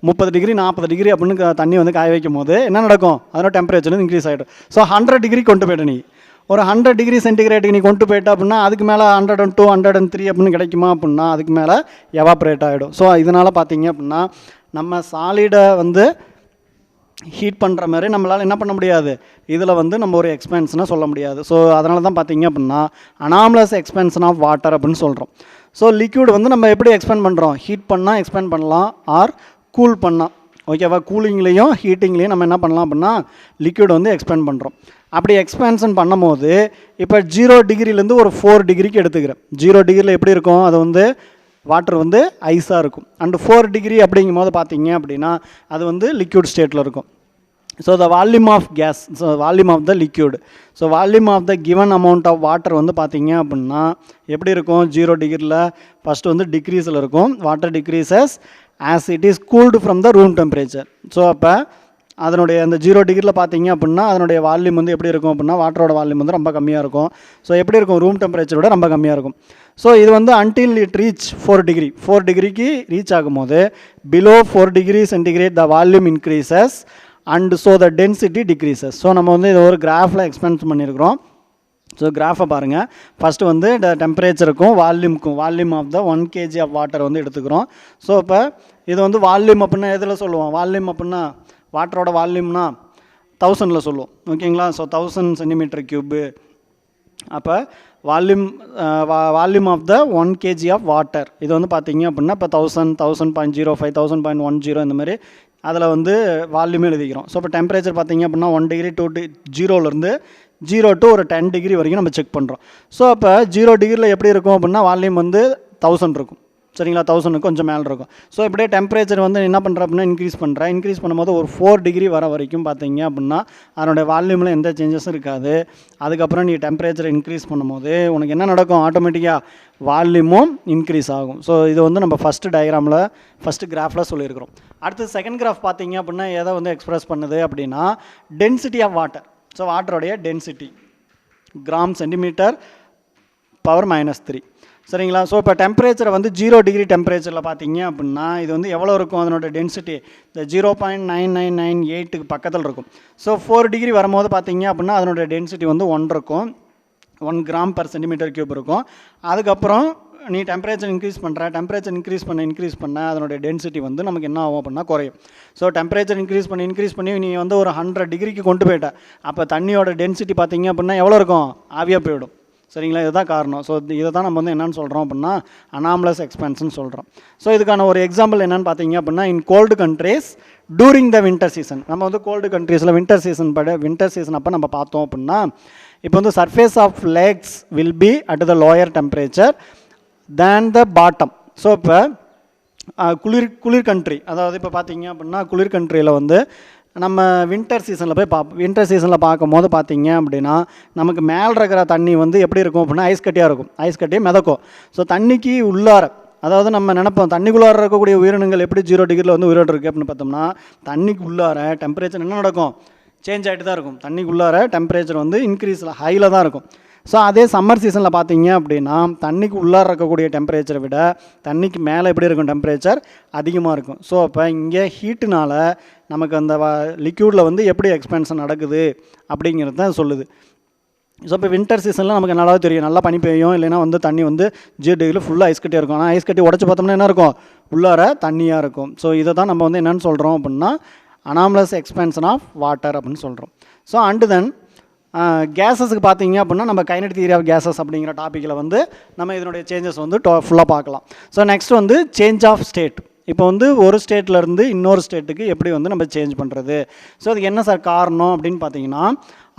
30 டிகிரி 40 டிகிரி அப்படின்னு தண்ணி வந்து காய வைக்கும் போது என்ன நடக்கும், அதோட டெம்பரேச்சர் வந்து இன்க்ரீஸ் ஆகிடும். ஸோ 100 டிகிரி கொண்டு போய்ட்டு நீ ஒரு 100 டிகிரி சென்டிகிரேட்டுக்கு நீ கொண்டு போயிட்ட அப்படின்னா அதுக்கு மேலே 102 103 அப்படின்னு கிடைக்குமா அப்படின்னா அதுக்கு மேலே எவாப்ரேட் ஆகிடும். ஸோ இதனால் பார்த்தீங்க அப்படின்னா நம்ம சாலிடை வந்து ஹீட் பண்ணுற மாதிரி நம்மளால் என்ன பண்ண முடியாது, இதில் வந்து நம்ம ஒரு எக்ஸ்பென்ஷனை சொல்ல முடியாது. ஸோ அதனால தான் பார்த்தீங்க அப்படின்னா அனாமலஸ் எக்ஸ்பென்ஷன் ஆஃப் வாட்டர் அப்படின்னு சொல்கிறோம். ஸோ லிக்யூட் வந்து நம்ம எப்படி எக்ஸ்பெண்ட் பண்ணுறோம், ஹீட் பண்ணால் எக்ஸ்பெண்ட் பண்ணலாம் ஆர் கூல் பண்ணால், ஓகேவா, கூலிங்லேயும் ஹீட்டிங்லேயும் நம்ம என்ன பண்ணலாம் அப்படின்னா லிக்யூட் வந்து எக்ஸ்பெண்ட் பண்ணுறோம். அப்படி எக்ஸ்பென்ஷன் பண்ணும் போது இப்போ 0 டிகிரிலேருந்து ஒரு 4 டிகிரிக்கு எடுத்துக்கிறேன். 0 டிகிரியில் எப்படி இருக்கும், அது வந்து வாட்டர் வந்து ஐஸாக இருக்கும். அண்டு 4 டிகிரி அப்படிங்கும் போது பார்த்தீங்க அப்படின்னா அது வந்து லிக்யூட் ஸ்டேட்டில் இருக்கும். So the volume of gas, so volume of the liquid, so volume of the given amount of water வந்து பார்த்தீங்க அப்படின்னா எப்படி இருக்கும், 0 டிகிரியில் ஃபஸ்ட்டு வந்து டிக்ரீஸில் இருக்கும், water decreases as it is cooled from the room temperature. So அப்போ அதனுடைய அந்த 0 டிகிரியில் பார்த்தீங்க அப்படின்னா அதனுடைய வால்யூம் வந்து எப்படி இருக்கும் அப்படின்னா வாட்டரோட வால்யூம் வந்து ரொம்ப கம்மியாக இருக்கும். ஸோ எப்படி இருக்கும், ரூம் டெம்பரேச்சரோட ரொம்ப கம்மியாக இருக்கும். ஸோ இது வந்து அன்டில் இட் ரீச் 4 டிகிரிக்கு ரீச் ஆகும்போது below 4 degree centigrade the volume increases and so the density decreases. So நம்ம வந்து இதை ஒரு கிராஃபில் எக்ஸ்பென்ஸ் பண்ணியிருக்கிறோம். ஸோ கிராஃபை பாருங்கள், ஃபஸ்ட்டு வந்து டெம்பரேச்சருக்கும் volume of the 1 kg of water வந்து எடுத்துக்கிறோம். ஸோ இப்போ இது வந்து வால்யூம் அப்படின்னா எதில் சொல்லுவோம், வால்யூம் அப்படின்னா வாட்டரோட வால்யூம்னா 1000ல் சொல்லுவோம், ஓகேங்களா. So 1000 centimetre cube. அப்போ volume of the 1 kg of water இது வந்து பார்த்தீங்க அப்படின்னா இப்போ 1000, 1000.05, 1000.10 இந்த மாதிரி அதில் வந்து வால்யூமே எழுதிக்கிறோம். ஸோ இப்போ டெம்பரேச்சர் பார்த்தீங்க அப்படின்னா 1 டிகிரி 0லேருந்து 0 to ஒரு 10 டிகிரி வரைக்கும் நம்ம செக் பண்ணுறோம். ஸோ அப்போ 0 டிகிரியில் எப்படி இருக்கும் அப்படின்னா வால்யூம் வந்து 1000 இருக்கும், சரிங்களா, 1000 கொஞ்சம் மேலே இருக்கும். ஸோ இப்படியே டெம்பரேச்சர் வந்து என்ன பண்ணுற அப்படின்னா இன்க்ரீஸ் பண்ணும்போது ஒரு 4 டிகிரி வர வரைக்கும் பார்த்தீங்க அப்படின்னா அதனுடைய வால்யூமில் எந்த சேஞ்சஸும் இருக்காது. அதுக்கப்புறம் நீ டெம்பரேச்சர் இன்க்ரீஸ் பண்ணும்போது உனக்கு என்ன நடக்கும், ஆட்டோமேட்டிக்காக வால்யூமும் இன்க்ரீஸ் ஆகும். ஸோ இது வந்து நம்ம ஃபஸ்ட்டு கிராஃபில் சொல்லியிருக்கிறோம். அடுத்து செகண்ட் கிராஃப் பார்த்தீங்க அப்படின்னா எதை வந்து எக்ஸ்பிரஸ் பண்ணுது அப்படின்னா டென்சிட்டி ஆஃப் வாட்டர். ஸோ வாட்டருடைய டென்சிட்டி கிராம் சென்டிமீட்டர் பவர் -3, சரிங்களா. ஸோ இப்போ டெம்பரேச்சரை வந்து 0 டிகிரி டெம்பரேச்சரில் பார்த்தீங்க அப்படின்னா இது வந்து எவ்வளோ இருக்கும், அதனோட டென்சிட்டி இந்த 0.9998க்கு பக்கத்தில் இருக்கும். ஸோ 4 டிகிரி வரும்போது பார்த்தீங்க அப்படின்னா அதனோட டென்சிட்டி வந்து 1 இருக்கும், 1 கிராம் பர் சென்டிமீட்டர் கியூப் இருக்கும். அதுக்கப்புறம் நீ டெம்பரேச்சர் இன்க்ரீஸ் பண்ண அதனுடைய டென்சிட்டி வந்து நமக்கு என்ன ஆகும் அப்படின்னா குறையும். ஸோ டெம்பரேச்சர் இன்க்ரீஸ் பண்ணி நீ வந்து ஒரு 100 டிகிரிக்கு கொண்டு போயிட்ட, அப்போ தண்ணியோட டென்சிட்டி பார்த்தீங்க அப்படின்னா எவ்வளோ இருக்கும், ஆவியாக போயிடும், சரிங்களா. இதுதான் காரணம். ஸோ இதை தான் நம்ம வந்து என்னென்னு சொல்கிறோம் அப்படின்னா அனாமலஸ் எக்ஸ்பேன்ஷன் சொல்கிறோம். ஸோ இதுக்கான ஒரு எக்ஸாம்பிள் என்னென்னு பார்த்தீங்க அப்படின்னா in cold countries during the winter season. நம்ம வந்து கோல்டு கண்ட்ரீஸில் வின்டர் சீசன் அப்போ நம்ம பார்த்தோம் அப்படின்னா இப்போ வந்து surface of lakes will be at the lower temperature than the bottom. So இப்போ குளிர் கண்ட்ரி, அதாவது இப்போ பார்த்தீங்க அப்படின்னா குளிர் கண்ட்ரியில் வந்து நம்ம வின்டர் சீசனில் பார்க்கும்போது பார்த்தீங்க அப்படின்னா நமக்கு மேலே இருக்கிற தண்ணி வந்து எப்படி இருக்கும் அப்படின்னா ஐஸ் கட்டியாக மிதக்கும். ஸோ தண்ணிக்கு உள்ளார, அதாவது நம்ம நினைப்போம் தண்ணிக்குள்ளார இருக்கக்கூடிய உயிரினங்கள் எப்படி 0 டிகிரியில் வந்து உயிரோடு இருக்குது அப்படின்னு பார்த்தோம்னா தண்ணிக்கு உள்ளார டெம்பரேச்சர் என்ன நடக்கும், சேஞ்ச் ஆகிட்டு தான் இருக்கும். தண்ணிக்குள்ளார டெம்பரேச்சர் வந்து ஹையில் தான் இருக்கும். ஸோ அதே சம்மர் சீசனில் பார்த்தீங்க அப்படின்னா தண்ணிக்கு உள்ளார இருக்கக்கூடிய டெம்பரேச்சரை விட தண்ணிக்கு மேலே எப்படி இருக்கும், டெம்பரேச்சர் அதிகமாக இருக்கும். ஸோ அப்போ இங்கே ஹீட்டுனால் நமக்கு அந்த லிக்யூடில் வந்து எப்படி எக்ஸ்பேன்ஷன் நடக்குது அப்படிங்கிறது தான் சொல்லுது. ஸோ இப்போ வின்டர் சீசனில் நமக்கு நல்லா தெரியும், நல்லா பனி பெய்யும், இல்லைன்னா வந்து தண்ணி வந்து 0 டிகிரியில் ஃபுல்லாக ஐஸ் கட்டியாக இருக்கும். ஆனால் ஐஸ் கட்டி உடச்சி பார்த்தோம்னா என்ன இருக்கும், உள்ளார தண்ணியாக இருக்கும். ஸோ இதை தான் நம்ம வந்து என்னென்னு சொல்கிறோம் அப்படின்னா அனாமலஸ் எக்ஸ்பேன்ஷன் ஆஃப் வாட்டர் அப்படின்னு சொல்கிறோம். ஸோ அண்டு தென் கேஸஸுக்கு பார்த்தீங்க அப்படின்னா நம்ம கைனடிக் தியரி ஆஃப் கேஸஸ் அப்படிங்கிற டாப்பிக்கில் வந்து நம்ம இதனுடைய சேஞ்சஸ் வந்து ஃபுல்லாக பார்க்கலாம். ஸோ நெக்ஸ்ட் வந்து சேஞ்ச் ஆஃப் ஸ்டேட். இப்போ வந்து ஒரு ஸ்டேட்லேருந்து இன்னொரு ஸ்டேட்டுக்கு எப்படி வந்து நம்ம சேஞ்ச் பண்ணுறது. ஸோ அதுக்கு என்ன சார் காரணம் அப்படின்னு பார்த்தீங்கன்னா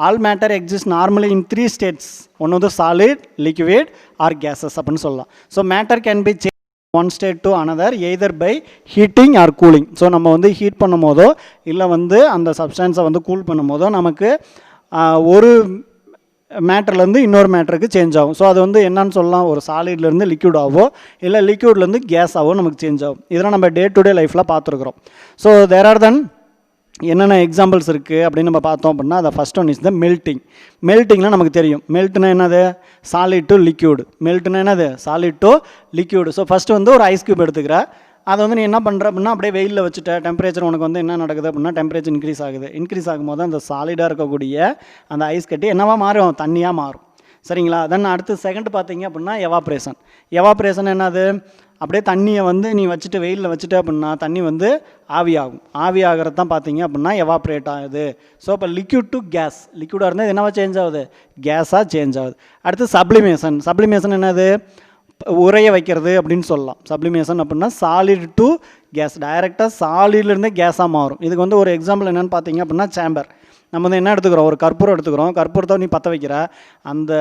all matter exist normally in 3 states. ஒன்று வந்து சாலிட், லிக்விட் ஆர் கேஸஸ் அப்படின்னு சொல்லலாம். So matter can be change one state to another either by heating or cooling. So நம்ம வந்து ஹீட் பண்ணும் போதோ இல்லை வந்து அந்த சப்ஸ்டன்ஸை வந்து கூல் பண்ணும் போதோ நமக்கு ஒரு மேட்டர்லேருந்து இன்னொரு மேட்டருக்கு சேஞ்ச் ஆகும். ஸோ அது வந்து என்னன்னு சொல்லலாம், ஒரு சாலிட்லேருந்து லிக்யூடாகவோ இல்லை லிக்யூட்லேருந்து கேஸாகவோ நமக்கு சேஞ்ச் ஆகும். இதெல்லாம் நம்ம டே டு டே லைஃப்பில் பார்த்துருக்குறோம். ஸோ தேர் ஆர் தென் என்னென்ன எக்ஸாம்பிள்ஸ் இருக்குது அப்படின்னு நம்ம பார்த்தோம் அப்படின்னா அதை ஃபஸ்ட் ஒன் இஸ் த மெல்ட்டிங்னால் நமக்கு தெரியும். மெல்ட்னா என்னது, solid to liquid. So first வந்து ஒரு ஐஸ் க்யூப் எடுத்துக்கிற, அதை வந்து நீ என்ன பண்ணுற அப்படின்னா அப்படியே வெயிலில் வச்சுட்ட, டெம்பரேச்சர் உனக்கு வந்து என்ன நடக்குது அப்படின்னா டெம்பரேச்சர் இன்க்ரீஸ் ஆகும்போது அந்த சாலிடாக இருக்கக்கூடிய அந்த ஐஸ் கட்டி என்னவா மாறும், தண்ணியாக மாறும், சரிங்களா. தென் அடுத்து செகண்ட் பார்த்தீங்க அப்படின்னா எவாப்ரேஷன் என்னது, அப்படியே தண்ணியை வந்து நீ வச்சுட்டு வெயிலில் வச்சுட்டு அப்படின்னா தண்ணி வந்து ஆவியாகிறது தான் பார்த்தீங்க அப்படின்னா எவாப்ரேட் ஆகுது. ஸோ இப்போ லிக்யூட் டு கேஸ், லிக்யூடாக இருந்தால் என்னவா சேஞ்ச் ஆகுது, கேஸாக சேஞ்ச் ஆகுது. அடுத்து சப்ளிமேஷன் என்னது, உரைய வைக்கிறது அப்படின்னு சொல்லலாம். சப்ளிமேஷன் அப்படின்னா சாலிட் டு கேஸ், டைரெக்டாக சாலிட்லேருந்தே கேஸாக மாறும். இதுக்கு வந்து ஒரு எக்ஸாம்பிள் என்னென்னு பார்த்தீங்க அப்படின்னா சேம்பர். நம்ம வந்து என்ன எடுத்துக்கிறோம், ஒரு கற்பூரத்தை நீ பற்ற வைக்கிற, அந்த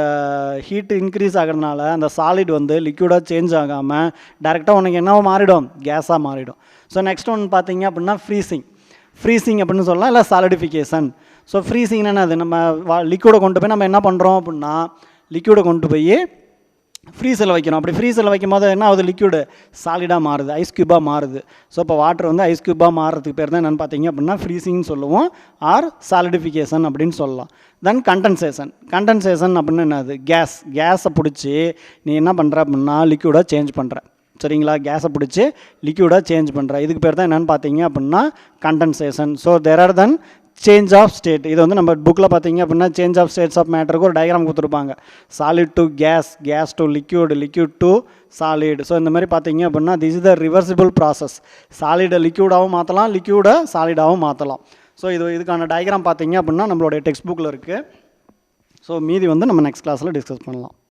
ஹீட்டு இன்க்ரீஸ் ஆகிறதுனால அந்த சாலிட் வந்து லிக்யூடாக சேஞ்ச் ஆகாமல் டைரெக்டாக உனக்கு என்னவோ மாறிடும், கேஸாக மாறிடும். ஸோ நெக்ஸ்ட் ஒன்று பார்த்தீங்க அப்படின்னா ஃப்ரீசிங் அப்படின்னு சொல்லலாம், இல்லை சாலிடிஃபிகேஷன். ஸோ ஃப்ரீசிங்னா என்னது, நம்ம லிக்யூடை கொண்டு போய் நம்ம என்ன பண்ணுறோம் அப்படின்னா லிக்யூடை கொண்டு போய் ஃப்ரீசரில் வைக்கணும். அப்படி ஃப்ரீசரில் வைக்கும் போது என்ன ஆகுது, லிக்யூடு சாலிடாக மாறுது, ஐஸ் க்யூபாக மாறுது. ஸோ இப்போ வாட்டர் வந்து ஐஸ் க்யூபாக மாறுறதுக்கு பேர் தான் என்னென்னு பார்த்தீங்க அப்படின்னா ஃப்ரீசிங்னு சொல்லுவோம், ஆர் சாலிடிஃபிகேஷன் அப்படின்னு சொல்லலாம். தென் கண்டென்சேஷன் அப்படின்னு என்னது, கேஸை பிடிச்சி நீ என்ன பண்ணுற அப்படின்னா லிக்யூடாக சேஞ்ச் பண்ணுற, சரிங்களா. கேஸை பிடிச்சி லிக்யூடாக சேஞ்ச் பண்ணுற, இதுக்கு பேர் தான் என்னென்னு பார்த்தீங்க அப்படின்னா condensation. So there are then change of state. இது வந்து நம்ம புக்கில் பார்த்தீங்க அப்படின்னா சேஞ்ச் ஆஃப் ஸ்டேட்ஸ் ஆஃப் மேட்டருக்கு ஒரு டயக்ராம் கொடுத்துருப்பாங்க. Solid to gas to liquid to solid. So இந்த மாதிரி பார்த்தீங்க அப்படின்னா this is the reversible process. சாலிடை லிக்யூடாகவும் மாற்றலாம், லிக்யூடை சாலிடாகவும் மாற்றலாம். ஸோ இதுக்கான டயக்ராம் பார்த்தீங்க அப்படின்னா நம்மளுடைய டெக்ஸ்ட் புக்கில் இருக்குது. ஸோ மீதி வந்து நம்ம நெக்ஸ்ட் கிளாஸில் டிஸ்கஸ் பண்ணலாம்.